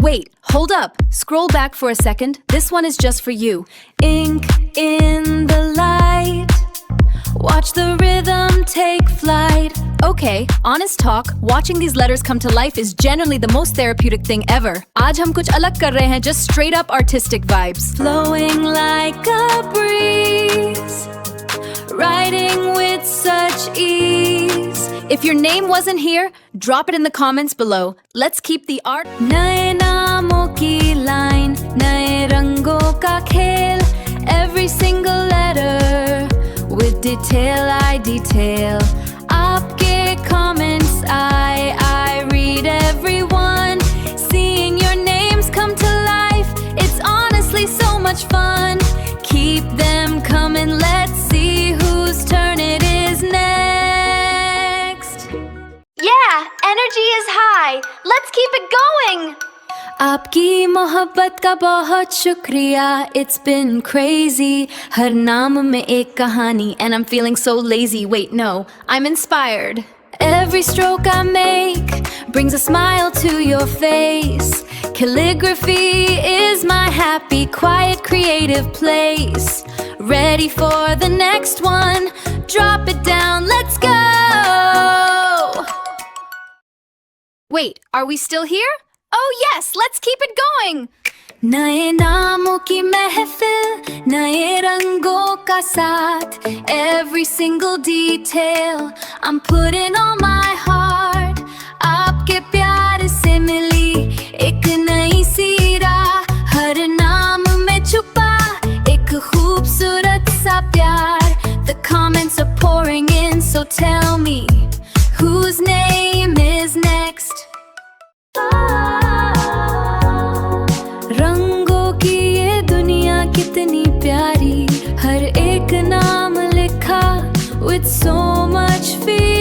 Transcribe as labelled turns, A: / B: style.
A: Wait, hold up. Scroll back for a second. This one is just for you. Ink in the light. Watch the rhythm take flight. Okay, honest talk, watching these letters come to life is generally the most therapeutic thing ever. आज हम कुछ अलग कर रहे हैं, just straight up artistic vibes. Flowing like a breeze, writing with such ease. If your name wasn't here, drop it in the comments below. Let's keep the art. नए नामों की line, नए रंगों का खेल. Every single letter with detail I detail. आपके comments I read everyone. Seeing your names come to life, it's honestly so much fun. Keep them coming, let's see whose turn it is next.
B: Yeah, energy is high. Let's keep it going.
A: आपकी मोहब्बत का बहुत शुक्रिया. It's been crazy. हर नाम में एक कहानी. And I'm feeling so lazy. Wait, no, I'm inspired. Every stroke I make brings a smile to your face. Calligraphy is my happy, quiet, creative place. Ready for the next one. Drop it down, let's go. Wait, are we still here? Oh yes, let's keep it going. नए नामों की महफिल, नए रंगों का साथ. Every single detail, I'm putting on my heart. आपके प्यार से मिली एक नई सी राह. हर नाम में छुपा एक खूबसूरत सा प्यार. The comments are pouring in, so tell me whose name is next. रंगों की ये दुनिया कितनी प्यारी. हर एक नाम लिखा with so much feel.